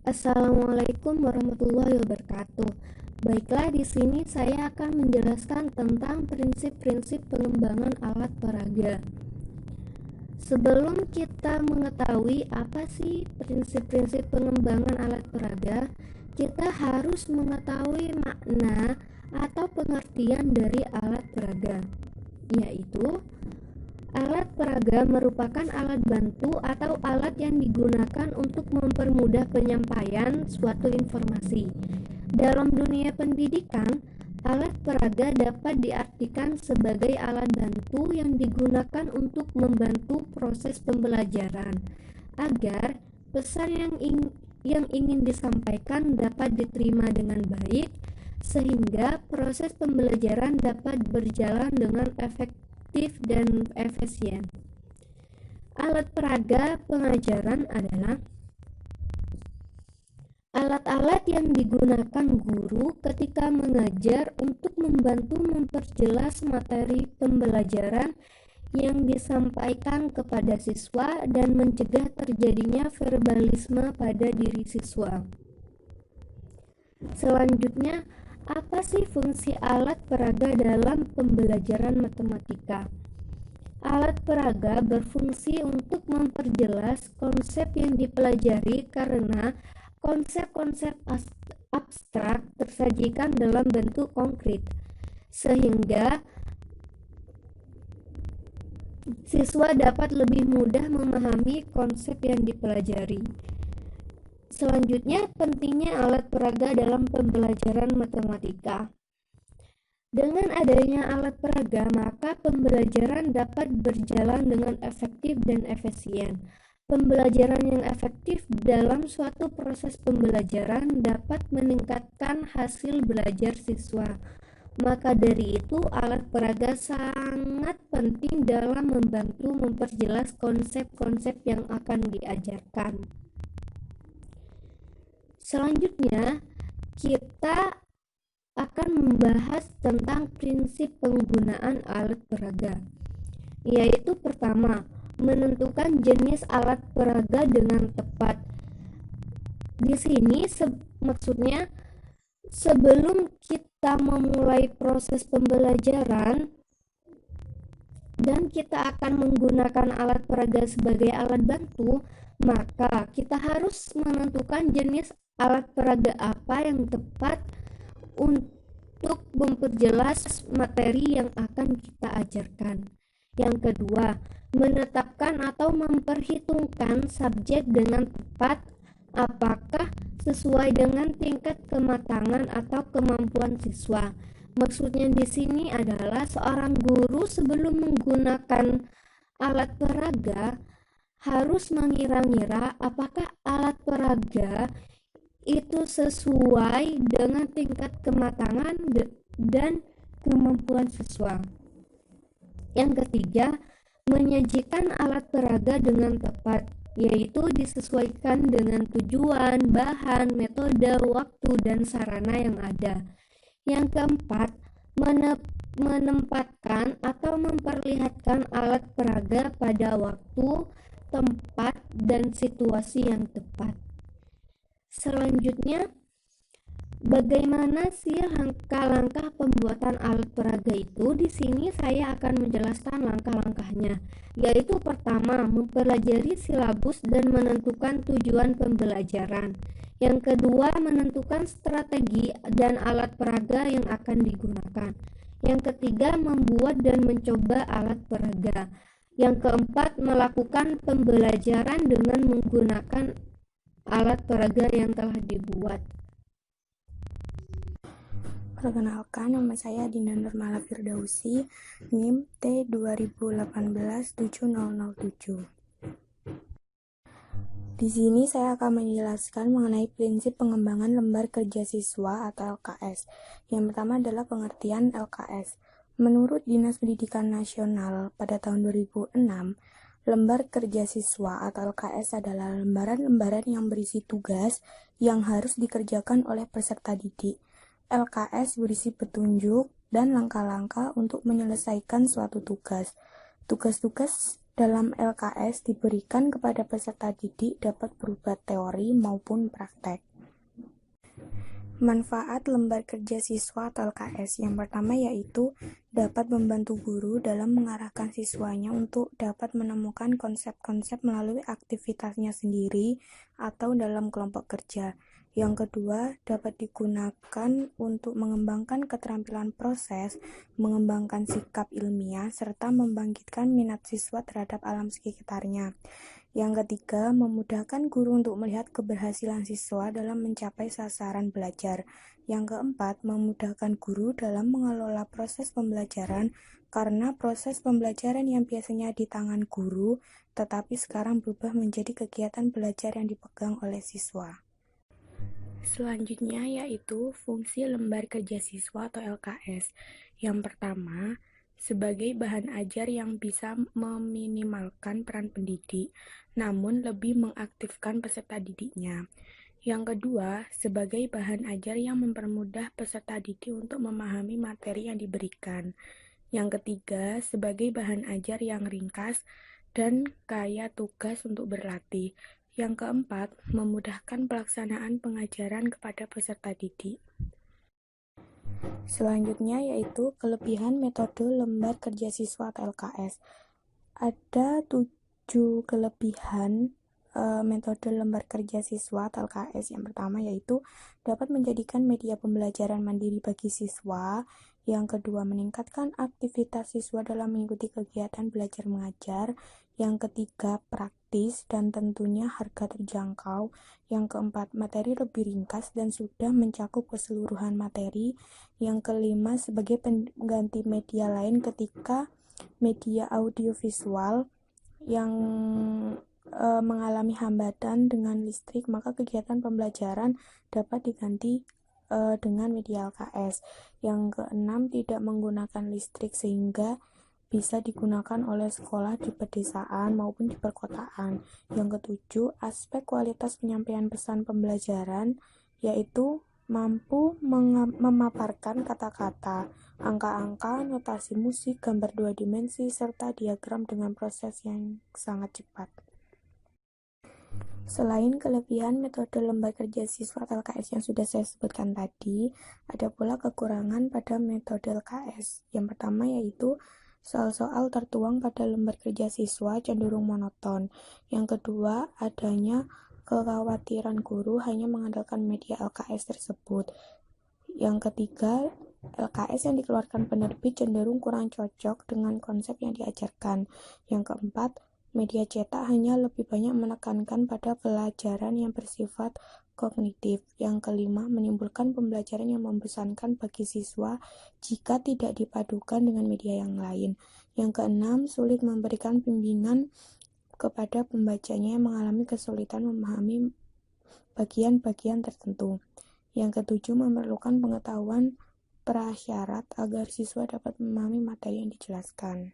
Assalamualaikum warahmatullahi wabarakatuh. Baiklah, di sini saya akan menjelaskan tentang prinsip-prinsip pengembangan alat peraga. Sebelum kita mengetahui apa sih prinsip-prinsip pengembangan alat peraga, kita harus mengetahui makna atau pengertian dari alat peraga, yaitu alat peraga merupakan alat bantu atau alat yang digunakan untuk mempermudah penyampaian suatu informasi. Dalam dunia pendidikan, alat peraga dapat diartikan sebagai alat bantu yang digunakan untuk membantu proses pembelajaran agar pesan yang ingin disampaikan dapat diterima dengan baik, sehingga proses pembelajaran dapat berjalan dengan efektif dan efisien. Alat peraga pengajaran adalah alat-alat yang digunakan guru ketika mengajar untuk membantu memperjelas materi pembelajaran yang disampaikan kepada siswa dan mencegah terjadinya verbalisme pada diri siswa. Selanjutnya, apa sih fungsi alat peraga dalam pembelajaran matematika? Alat peraga berfungsi untuk memperjelas konsep yang dipelajari karena konsep-konsep abstrak tersajikan dalam bentuk konkret, sehingga siswa dapat lebih mudah memahami konsep yang dipelajari. Selanjutnya, pentingnya alat peraga dalam pembelajaran matematika. Dengan adanya alat peraga, maka pembelajaran dapat berjalan dengan efektif dan efisien. Pembelajaran yang efektif dalam suatu proses pembelajaran dapat meningkatkan hasil belajar siswa. Maka dari itu, alat peraga sangat penting dalam membantu memperjelas konsep-konsep yang akan diajarkan. Selanjutnya, kita akan membahas tentang prinsip penggunaan alat peraga, yaitu pertama, menentukan jenis alat peraga dengan tepat. Di sini maksudnya sebelum kita memulai proses pembelajaran dan kita akan menggunakan alat peraga sebagai alat bantu, maka kita harus menentukan jenis alat peraga apa yang tepat untuk memperjelas materi yang akan kita ajarkan. Yang kedua, menetapkan atau memperhitungkan subjek dengan tepat, apakah sesuai dengan tingkat kematangan atau kemampuan siswa. Maksudnya di sini adalah seorang guru sebelum menggunakan alat peraga harus mengira-ngira apakah alat peraga itu sesuai dengan tingkat kematangan dan kemampuan siswa. Yang ketiga, menyajikan alat peraga dengan tepat, yaitu disesuaikan dengan tujuan, bahan, metode, waktu, dan sarana yang ada. Yang keempat, menempatkan atau memperlihatkan alat peraga pada waktu, tempat, dan situasi yang tepat. Selanjutnya, bagaimana sih langkah-langkah pembuatan alat peraga itu? Di sini saya akan menjelaskan langkah-langkahnya, yaitu pertama, mempelajari silabus dan menentukan tujuan pembelajaran. Yang kedua, menentukan strategi dan alat peraga yang akan digunakan. Yang ketiga, membuat dan mencoba alat peraga. Yang keempat, melakukan pembelajaran dengan menggunakan alat peraga yang telah dibuat. Perkenalkan, nama saya Dina Nurmala Firdausi, NIM T2018-70007. Di sini saya akan menjelaskan mengenai prinsip pengembangan lembar kerja siswa atau LKS. Yang pertama adalah pengertian LKS. Menurut Dinas Pendidikan Nasional pada tahun 2006, lembar kerja siswa atau LKS adalah lembaran-lembaran yang berisi tugas yang harus dikerjakan oleh peserta didik. LKS berisi petunjuk dan langkah-langkah untuk menyelesaikan suatu tugas. Tugas-tugas dalam LKS diberikan kepada peserta didik dapat berupa teori maupun praktek. Manfaat lembar kerja siswa atau LKS yang pertama yaitu dapat membantu guru dalam mengarahkan siswanya untuk dapat menemukan konsep-konsep melalui aktivitasnya sendiri atau dalam kelompok kerja. Yang kedua, dapat digunakan untuk mengembangkan keterampilan proses, mengembangkan sikap ilmiah, serta membangkitkan minat siswa terhadap alam sekitarnya. Yang ketiga, memudahkan guru untuk melihat keberhasilan siswa dalam mencapai sasaran belajar. Yang keempat, memudahkan guru dalam mengelola proses pembelajaran karena proses pembelajaran yang biasanya di tangan guru, tetapi sekarang berubah menjadi kegiatan belajar yang dipegang oleh siswa. Selanjutnya yaitu fungsi lembar kerja siswa atau LKS. Yang pertama, sebagai bahan ajar yang bisa meminimalkan peran pendidik, namun lebih mengaktifkan peserta didiknya. Yang kedua, sebagai bahan ajar yang mempermudah peserta didik untuk memahami materi yang diberikan. Yang ketiga, sebagai bahan ajar yang ringkas dan kaya tugas untuk berlatih. Yang keempat, memudahkan pelaksanaan pengajaran kepada peserta didik. Selanjutnya yaitu kelebihan metode lembar kerja siswa atau LKS. Ada 7 kelebihan metode lembar kerja siswa atau LKS. Yang pertama yaitu dapat menjadikan media pembelajaran mandiri bagi siswa. Yang kedua, meningkatkan aktivitas siswa dalam mengikuti kegiatan belajar mengajar. Yang ketiga, praktis dan tentunya harga terjangkau. Yang keempat, materi lebih ringkas dan sudah mencakup keseluruhan materi. Yang kelima, sebagai pengganti media lain ketika media audiovisual yang mengalami hambatan dengan listrik, maka kegiatan pembelajaran dapat diganti dengan media LKS. Yang keenam, tidak menggunakan listrik sehingga bisa digunakan oleh sekolah di pedesaan maupun di perkotaan. Yang ketujuh, aspek kualitas penyampaian pesan pembelajaran yaitu mampu memaparkan kata-kata, angka-angka, notasi musik, gambar 2 dimensi, serta diagram dengan proses yang sangat cepat. Selain kelebihan metode lembar kerja siswa atau LKS yang sudah saya sebutkan tadi, ada pula kekurangan pada metode LKS. Yang pertama yaitu soal-soal tertuang pada lembar kerja siswa cenderung monoton. Yang kedua, adanya kekhawatiran guru hanya mengandalkan media LKS tersebut. Yang ketiga, LKS yang dikeluarkan penerbit cenderung kurang cocok dengan konsep yang diajarkan. Yang keempat, media cetak hanya lebih banyak menekankan pada pelajaran yang bersifat kognitif. Yang kelima, menimbulkan pembelajaran yang membosankan bagi siswa jika tidak dipadukan dengan media yang lain. Yang keenam, sulit memberikan bimbingan kepada pembacanya yang mengalami kesulitan memahami bagian-bagian tertentu. Yang ketujuh, memerlukan pengetahuan prasyarat agar siswa dapat memahami materi yang dijelaskan.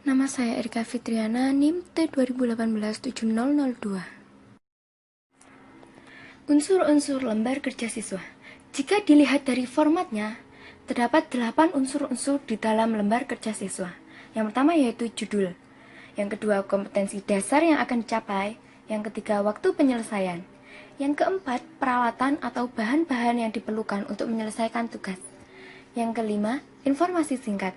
Nama saya Erika Fitriana, NIM T2018-70002. Unsur-unsur lembar kerja siswa. Jika dilihat dari formatnya, terdapat 8 unsur-unsur di dalam lembar kerja siswa. Yang pertama yaitu judul. Yang kedua, kompetensi dasar yang akan dicapai. Yang ketiga, waktu penyelesaian. Yang keempat, peralatan atau bahan-bahan yang diperlukan untuk menyelesaikan tugas. Yang kelima, informasi singkat.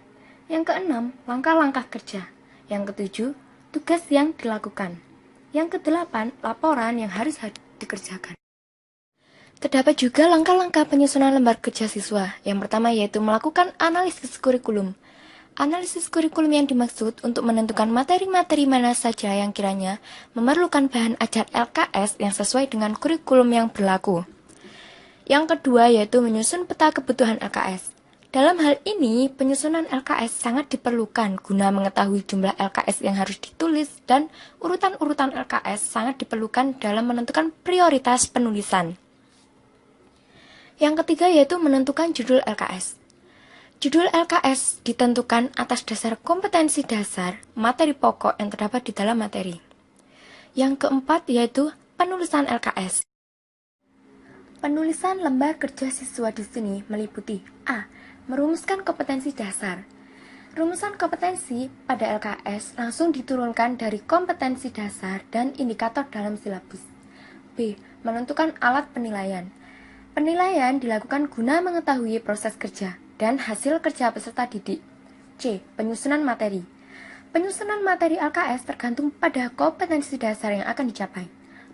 Yang keenam, langkah-langkah kerja. Yang ketujuh, tugas yang dilakukan. Yang kedelapan, laporan yang harus dikerjakan. Terdapat juga langkah-langkah penyusunan lembar kerja siswa. Yang pertama yaitu melakukan analisis kurikulum. Analisis kurikulum yang dimaksud untuk menentukan materi-materi mana saja yang kiranya memerlukan bahan ajar LKS yang sesuai dengan kurikulum yang berlaku. Yang kedua yaitu menyusun peta kebutuhan LKS. Dalam hal ini, penyusunan LKS sangat diperlukan guna mengetahui jumlah LKS yang harus ditulis dan urutan-urutan LKS sangat diperlukan dalam menentukan prioritas penulisan. Yang ketiga yaitu menentukan judul LKS. Judul LKS ditentukan atas dasar kompetensi dasar materi pokok yang terdapat di dalam materi. Yang keempat yaitu penulisan LKS. Penulisan lembar kerja siswa di sini meliputi A. Merumuskan kompetensi dasar. Rumusan kompetensi pada LKS langsung diturunkan dari kompetensi dasar dan indikator dalam silabus. B. Menentukan alat penilaian. Penilaian dilakukan guna mengetahui proses kerja dan hasil kerja peserta didik. C. Penyusunan materi. Penyusunan materi LKS tergantung pada kompetensi dasar yang akan dicapai.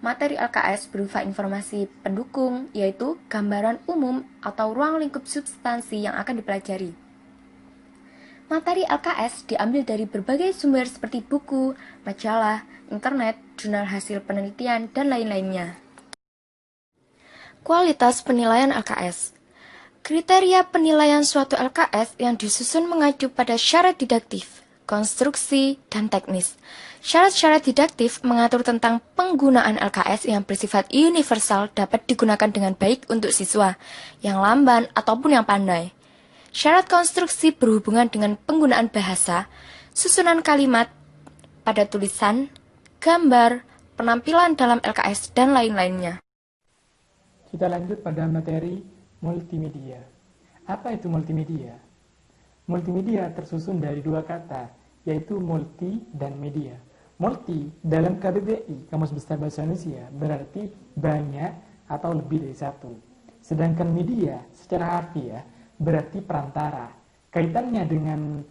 Materi LKS berupa informasi pendukung, yaitu gambaran umum atau ruang lingkup substansi yang akan dipelajari. Materi LKS diambil dari berbagai sumber seperti buku, majalah, internet, jurnal hasil penelitian, dan lain-lainnya. Kualitas penilaian LKS. Kriteria penilaian suatu LKS yang disusun mengacu pada syarat didaktif, konstruksi, dan teknis. Syarat-syarat didaktif mengatur tentang penggunaan LKS yang bersifat universal dapat digunakan dengan baik untuk siswa yang lamban ataupun yang pandai. Syarat konstruksi berhubungan dengan penggunaan bahasa, susunan kalimat pada tulisan, gambar, penampilan dalam LKS, dan lain-lainnya. Kita lanjut pada materi multimedia. Apa itu multimedia? Multimedia tersusun dari dua kata, yaitu multi dan media. Multi dalam KBBI, Kamus Besar Bahasa Indonesia, berarti banyak atau lebih dari satu. Sedangkan media secara harfiah berarti perantara. Kaitannya dengan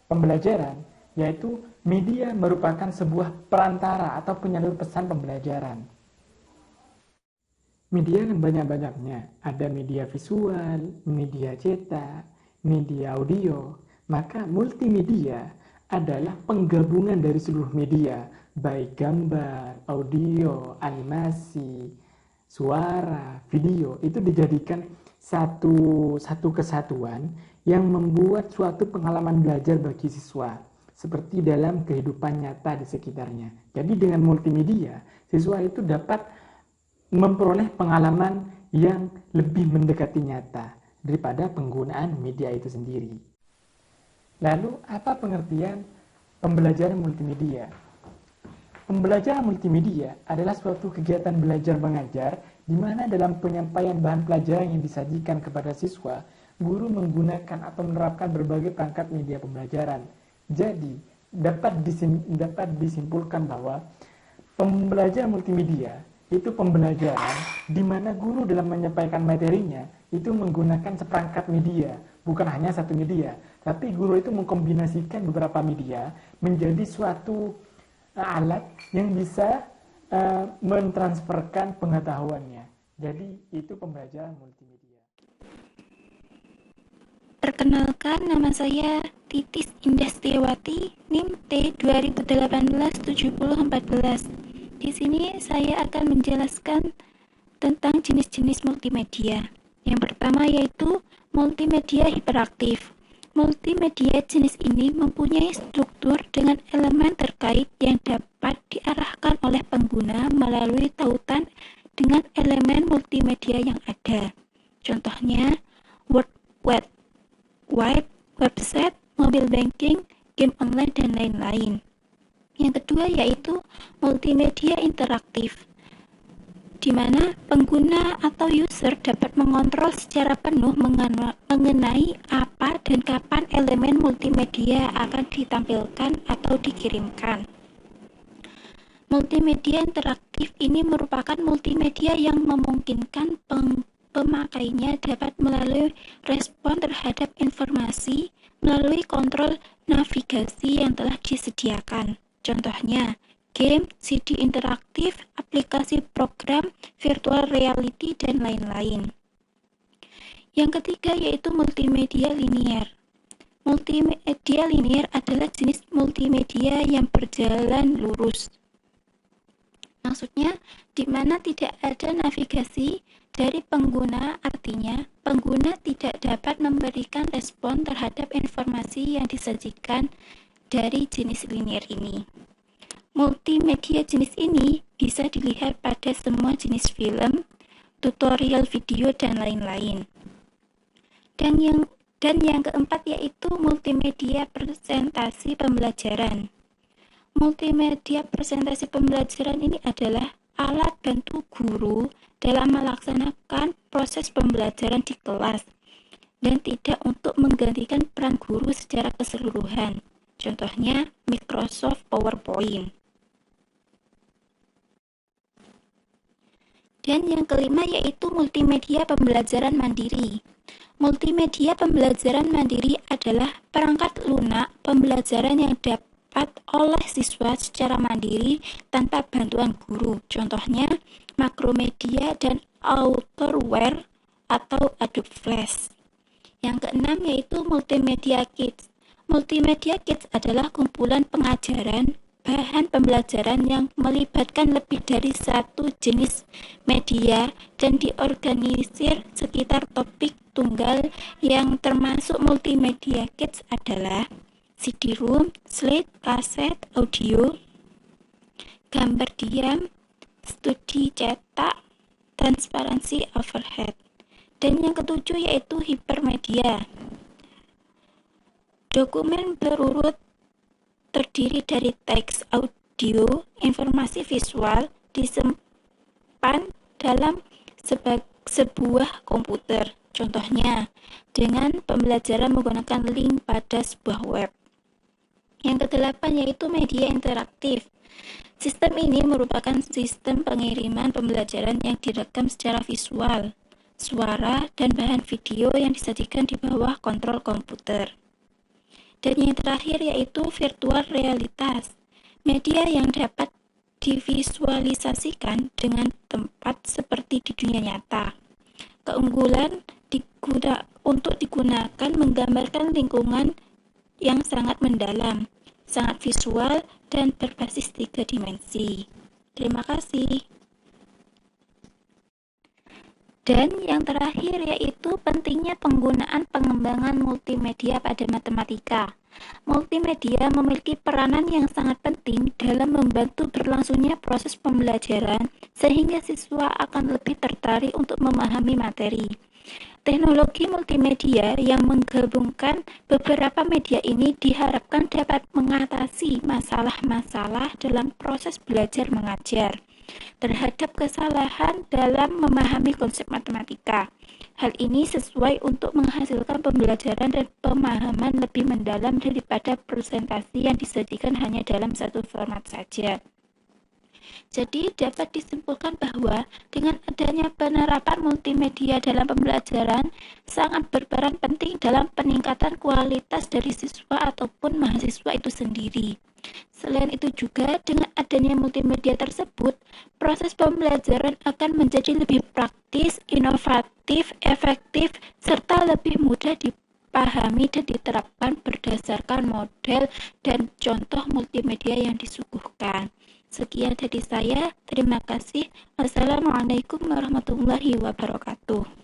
pembelajaran, yaitu media merupakan sebuah perantara atau penyalur pesan pembelajaran. Media kan banyak-banyaknya, ada media visual, media cetak, media audio, maka multimedia adalah penggabungan dari seluruh media, baik gambar, audio, animasi, suara, video, itu dijadikan satu kesatuan yang membuat suatu pengalaman belajar bagi siswa, seperti dalam kehidupan nyata di sekitarnya. Jadi dengan multimedia, siswa itu dapat memperoleh pengalaman yang lebih mendekati nyata daripada penggunaan media itu sendiri. Lalu, apa pengertian pembelajaran multimedia? Pembelajaran multimedia adalah suatu kegiatan belajar mengajar di mana dalam penyampaian bahan pelajaran yang disajikan kepada siswa, guru menggunakan atau menerapkan berbagai perangkat media pembelajaran. Jadi, dapat disimpulkan bahwa pembelajaran multimedia itu pembelajaran di mana guru dalam menyampaikan materinya itu menggunakan seperangkat media, bukan hanya satu media, tapi guru itu mengkombinasikan beberapa media menjadi suatu alat yang bisa mentransferkan pengetahuannya. Jadi itu pembelajaran multimedia. Perkenalkan, nama saya Titis Indah Setiawati, NIM T 2018-7014. Di sini saya akan menjelaskan tentang jenis-jenis multimedia. Yang pertama yaitu multimedia hiperaktif. Multimedia jenis ini mempunyai struktur dengan elemen terkait yang dapat diarahkan oleh pengguna melalui tautan dengan elemen multimedia yang ada. Contohnya, World Wide Web, website, mobile banking, game online, dan lain-lain. Yang kedua yaitu multimedia interaktif, di mana pengguna atau user dapat mengontrol secara penuh mengenai apa dan kapan elemen multimedia akan ditampilkan atau dikirimkan. Multimedia interaktif ini merupakan multimedia yang memungkinkan pemakainya dapat melalui respon terhadap informasi melalui kontrol navigasi yang telah disediakan. Contohnya, game, CD interaktif, aplikasi program, virtual reality, dan lain-lain. Yang ketiga yaitu multimedia linier. Multimedia linier adalah jenis multimedia yang berjalan lurus. Maksudnya, di mana tidak ada navigasi dari pengguna, artinya pengguna tidak dapat memberikan respon terhadap informasi yang disajikan dari jenis linear ini. Multimedia jenis ini bisa dilihat pada semua jenis film, tutorial video, dan lain-lain. Dan yang keempat yaitu multimedia presentasi pembelajaran. Multimedia presentasi pembelajaran ini adalah alat bantu guru dalam melaksanakan proses pembelajaran di kelas dan tidak untuk menggantikan peran guru secara keseluruhan. Contohnya Microsoft PowerPoint. Dan yang kelima yaitu multimedia pembelajaran mandiri. Multimedia pembelajaran mandiri adalah perangkat lunak pembelajaran yang dapat oleh siswa secara mandiri tanpa bantuan guru. Contohnya Macromedia dan Outerwear atau Adobe Flash. Yang keenam yaitu Multimedia Kits. Multimedia Kits adalah kumpulan pengajaran, bahan pembelajaran yang melibatkan lebih dari satu jenis media dan diorganisir sekitar topik tunggal. Yang termasuk Multimedia Kits adalah CD-ROM, slide, kaset, audio, gambar diam, studi cetak, transparansi overhead. Dan yang ketujuh yaitu hipermedia. Dokumen berurut terdiri dari teks, audio, informasi visual disimpan dalam sebuah komputer. Contohnya, dengan pembelajaran menggunakan link pada sebuah web. Yang kedelapan yaitu media interaktif. Sistem ini merupakan sistem pengiriman pembelajaran yang direkam secara visual, suara, dan bahan video yang disajikan di bawah kontrol komputer. Dan yang terakhir yaitu virtual realitas. Media yang dapat divisualisasikan dengan tempat seperti di dunia nyata. Keunggulan untuk digunakan menggambarkan lingkungan yang sangat mendalam, sangat visual, dan berbasis 3 dimensi. Terima kasih. Dan yang terakhir yaitu pentingnya penggunaan pengembangan multimedia pada matematika. Multimedia memiliki peranan yang sangat penting dalam membantu berlangsungnya proses pembelajaran sehingga siswa akan lebih tertarik untuk memahami materi. Teknologi multimedia yang menggabungkan beberapa media ini diharapkan dapat mengatasi masalah-masalah dalam proses belajar mengajar terhadap kesalahan dalam memahami konsep matematika. Hal ini sesuai untuk menghasilkan pembelajaran dan pemahaman lebih mendalam daripada presentasi yang disajikan hanya dalam satu format saja. Jadi dapat disimpulkan bahwa dengan adanya penerapan multimedia dalam pembelajaran sangat berperan penting dalam peningkatan kualitas dari siswa ataupun mahasiswa itu sendiri. Selain itu juga dengan adanya multimedia tersebut, proses pembelajaran akan menjadi lebih praktis, inovatif, efektif, serta lebih mudah dipahami dan diterapkan berdasarkan model dan contoh multimedia yang disuguhkan. Sekian dari saya, terima kasih. Wassalamualaikum warahmatullahi wabarakatuh.